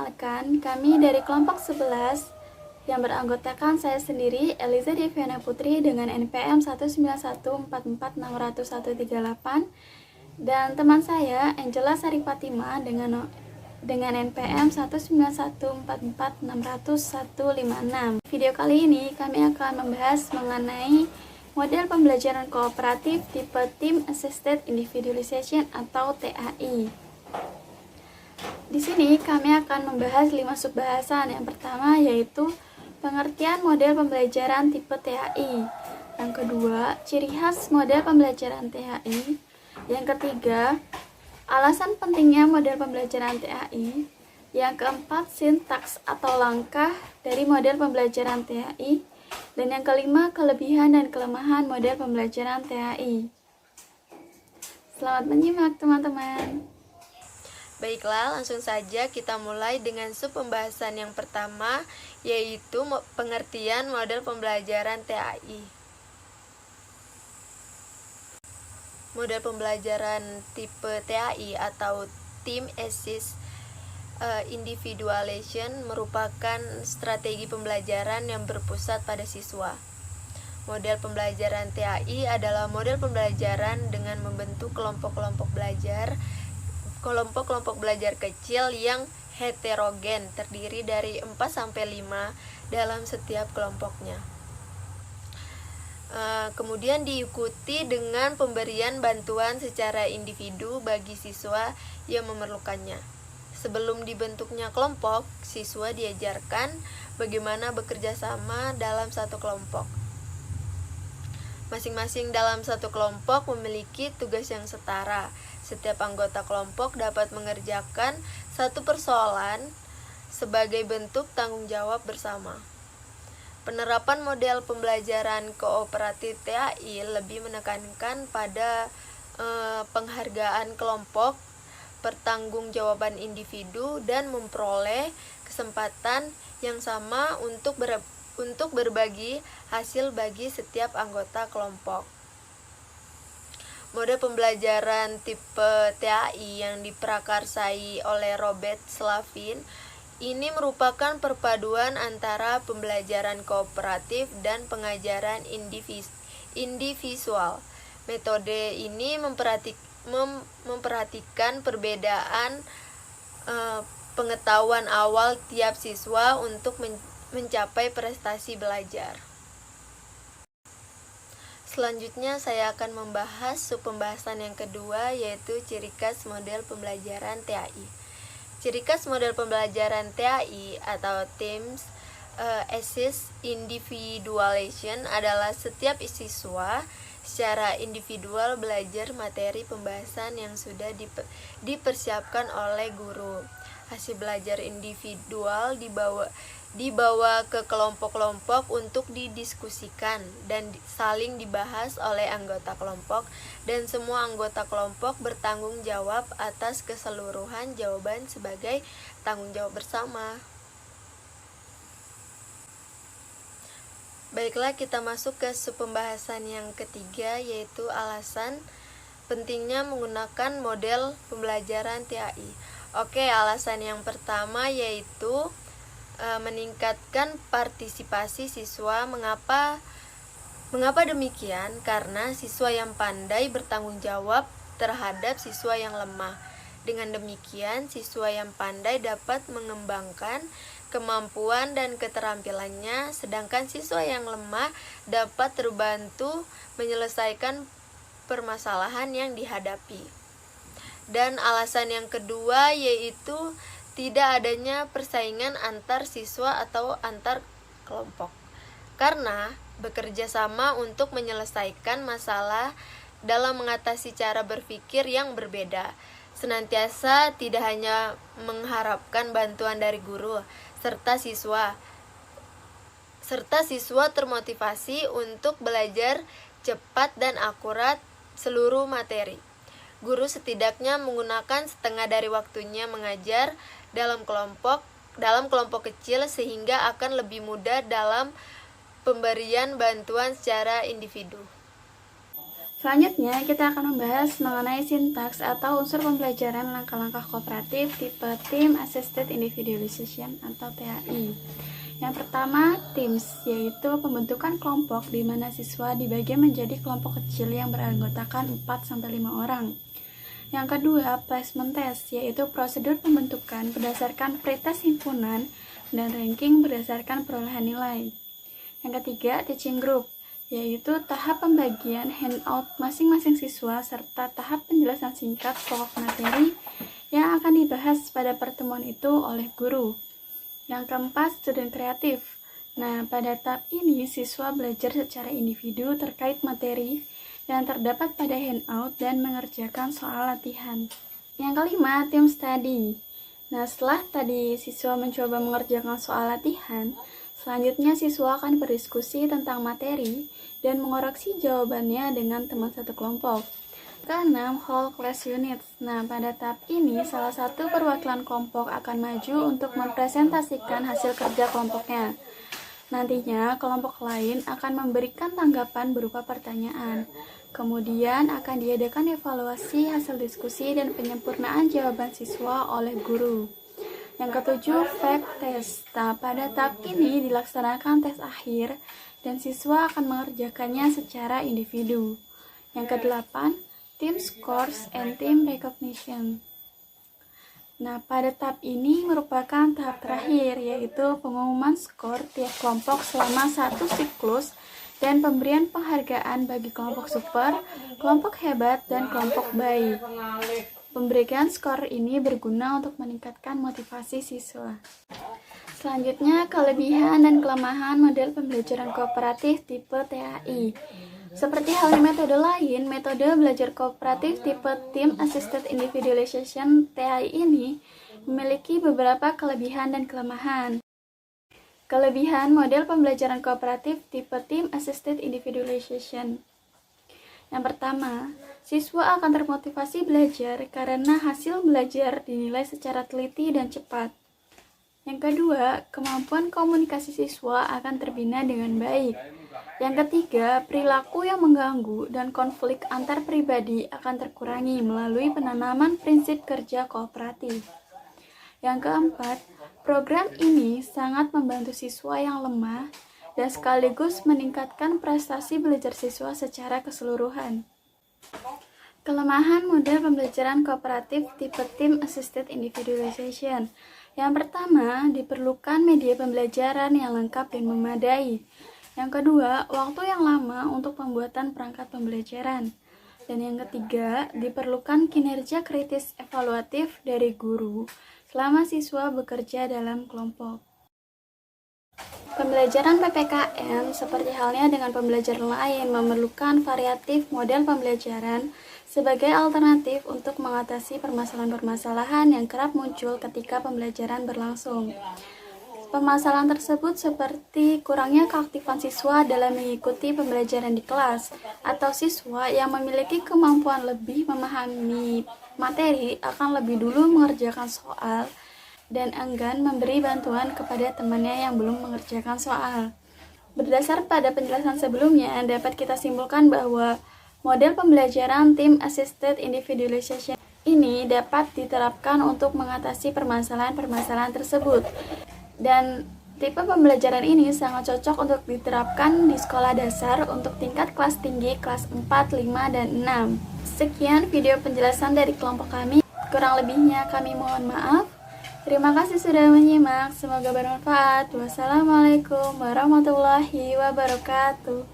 Perkenalkan, kami dari kelompok 11 yang beranggotakan saya sendiri, Eliza Deviana Putri dengan NPM 191446138 dan teman saya, Angela Sari Fatima dengan NPM 191446156. Video kali ini kami akan membahas mengenai model pembelajaran kooperatif tipe Team Assisted Individualization atau TAI. Di sini kami akan membahas 5 subbahasan. Yang pertama yaitu pengertian model pembelajaran tipe TAI. Yang kedua, ciri khas model pembelajaran TAI. Yang ketiga, alasan pentingnya model pembelajaran TAI. Yang keempat, sintaks atau langkah dari model pembelajaran TAI. Dan yang kelima, kelebihan dan kelemahan model pembelajaran TAI. Selamat menyimak teman-teman. Baiklah, langsung saja kita mulai dengan sub pembahasan yang pertama, yaitu pengertian model pembelajaran TAI. Model pembelajaran tipe TAI atau Team Assist Individualization merupakan strategi pembelajaran yang berpusat pada siswa. Model pembelajaran TAI adalah model pembelajaran dengan membentuk kelompok-kelompok belajar kecil yang heterogen, terdiri dari 4-5 dalam setiap kelompoknya. Kemudian diikuti dengan pemberian bantuan secara individu bagi siswa yang memerlukannya. Sebelum dibentuknya kelompok, siswa diajarkan bagaimana bekerja sama dalam satu kelompok. Masing-masing dalam satu kelompok memiliki tugas yang setara. Setiap anggota kelompok dapat mengerjakan satu persoalan sebagai bentuk tanggung jawab bersama. Penerapan model pembelajaran kooperatif TAI lebih menekankan pada penghargaan kelompok, pertanggungjawaban individu, dan memperoleh kesempatan yang sama untuk berbagi hasil bagi setiap anggota kelompok. Model pembelajaran tipe TAI yang diprakarsai oleh Robert Slavin ini merupakan perpaduan antara pembelajaran kooperatif dan pengajaran individual. Metode ini memperhatikan perbedaan pengetahuan awal tiap siswa untuk mencapai prestasi belajar. Selanjutnya saya akan membahas subpembahasan yang kedua, yaitu ciri khas model pembelajaran TAI. Ciri khas model pembelajaran TAI atau Teams Assist Individualization adalah setiap siswa secara individual belajar materi pembahasan yang sudah dipersiapkan oleh guru. Hasil belajar individual dibawa ke kelompok-kelompok untuk didiskusikan dan saling dibahas oleh anggota kelompok, dan semua anggota kelompok bertanggung jawab atas keseluruhan jawaban sebagai tanggung jawab bersama. Baiklah, kita masuk ke subpembahasan yang ketiga, yaitu alasan pentingnya menggunakan model pembelajaran TAI. Oke, alasan yang pertama yaitu meningkatkan partisipasi siswa. Mengapa demikian? Karena siswa yang pandai bertanggung jawab terhadap siswa yang lemah. Dengan demikian, siswa yang pandai dapat mengembangkan kemampuan dan keterampilannya, sedangkan siswa yang lemah dapat terbantu menyelesaikan permasalahan yang dihadapi. Dan alasan yang kedua yaitu tidak adanya persaingan antar siswa atau antar kelompok, karena bekerja sama untuk menyelesaikan masalah dalam mengatasi cara berpikir yang berbeda. Senantiasa tidak hanya mengharapkan bantuan dari guru, serta siswa termotivasi untuk belajar cepat dan akurat seluruh materi. Guru setidaknya menggunakan setengah dari waktunya mengajar dalam kelompok kecil, sehingga akan lebih mudah dalam pemberian bantuan secara individu. Selanjutnya, kita akan membahas mengenai sintaks atau unsur pembelajaran langkah-langkah kooperatif tipe Team Assisted Individualization atau TAI. Yang pertama, teams, yaitu pembentukan kelompok di mana siswa dibagi menjadi kelompok kecil yang beranggotakan 4-5 orang. Yang kedua, placement test, yaitu prosedur pembentukan berdasarkan pretest himpunan dan ranking berdasarkan perolehan nilai. Yang ketiga, teaching group, yaitu tahap pembagian handout masing-masing siswa serta tahap penjelasan singkat pokok materi yang akan dibahas pada pertemuan itu oleh guru. Yang keempat, student kreatif. Nah, pada tahap ini siswa belajar secara individu terkait materi yang terdapat pada handout dan mengerjakan soal latihan. Yang kelima, team study. Nah, setelah tadi siswa mencoba mengerjakan soal latihan, selanjutnya siswa akan berdiskusi tentang materi dan mengoreksi jawabannya dengan teman satu kelompok. Keenam, whole class units. Nah, pada tahap ini salah satu perwakilan kelompok akan maju untuk mempresentasikan hasil kerja kelompoknya. Nantinya, kelompok lain akan memberikan tanggapan berupa pertanyaan. Kemudian akan diadakan evaluasi hasil diskusi dan penyempurnaan jawaban siswa oleh guru. Yang ketujuh, fact test. Nah, pada tahap ini dilaksanakan tes akhir dan siswa akan mengerjakannya secara individu. Yang kedelapan, team scores and team recognition. Nah, pada tahap ini merupakan tahap terakhir, yaitu pengumuman skor tiap kelompok selama satu siklus dan pemberian penghargaan bagi kelompok super, kelompok hebat, dan kelompok baik. Pemberian skor ini berguna untuk meningkatkan motivasi siswa. Selanjutnya, kelebihan dan kelemahan model pembelajaran kooperatif tipe TAI. Seperti halnya metode lain, metode belajar kooperatif tipe Team Assisted Individualization TAI ini memiliki beberapa kelebihan dan kelemahan. Kelebihan model pembelajaran kooperatif tipe Team Assisted Individualization. Yang pertama, siswa akan termotivasi belajar karena hasil belajar dinilai secara teliti dan cepat. Yang kedua, kemampuan komunikasi siswa akan terbina dengan baik. Yang ketiga, perilaku yang mengganggu dan konflik antar pribadi akan terkurangi melalui penanaman prinsip kerja kooperatif. Yang keempat, program ini sangat membantu siswa yang lemah dan sekaligus meningkatkan prestasi belajar siswa secara keseluruhan. Kelemahan model pembelajaran kooperatif tipe Team Assisted Individualization. Yang pertama, diperlukan media pembelajaran yang lengkap dan memadai. Yang kedua, waktu yang lama untuk pembuatan perangkat pembelajaran. Dan yang ketiga, diperlukan kinerja kritis evaluatif dari guru selama siswa bekerja dalam kelompok. Pembelajaran PPKN, seperti halnya dengan pembelajaran lain, memerlukan variatif model pembelajaran sebagai alternatif untuk mengatasi permasalahan-permasalahan yang kerap muncul ketika pembelajaran berlangsung. Permasalahan tersebut seperti kurangnya keaktifan siswa dalam mengikuti pembelajaran di kelas, atau siswa yang memiliki kemampuan lebih memahami materi akan lebih dulu mengerjakan soal dan enggan memberi bantuan kepada temannya yang belum mengerjakan soal. Berdasar pada penjelasan sebelumnya, dapat kita simpulkan bahwa model pembelajaran Team Assisted Individualization ini dapat diterapkan untuk mengatasi permasalahan-permasalahan tersebut. Dan tipe pembelajaran ini sangat cocok untuk diterapkan di sekolah dasar untuk tingkat kelas tinggi kelas 4, 5, dan 6. Sekian video penjelasan dari kelompok kami. Kurang lebihnya kami mohon maaf. Terima kasih sudah menyimak. Semoga bermanfaat. Wassalamualaikum warahmatullahi wabarakatuh.